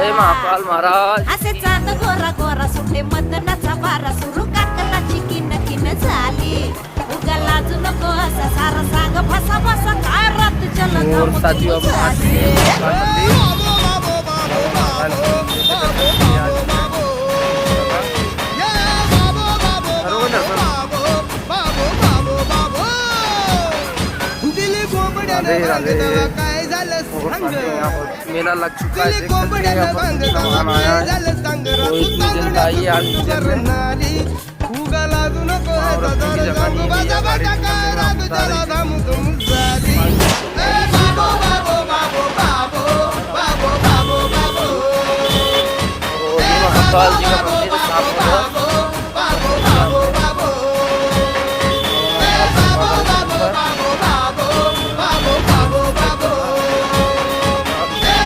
जय महाकाल महाराज. असे चांद गोरा गोरा सुटे मदनाचा बारा सुरू काकलाची किन झाली उगा लाजू नको असा सारा सांग फसा फसा काय रात चल और साथियों अब आज राधे राधे. मेला लग चुका है, देख सकते हैं अपन कितना वहाँ आया है. तो इतनी जनता आई है आज पिक्चर में और अपनी जगह नहीं दी है गाड़ी महाकाल जी का मंदिर साफ होगा.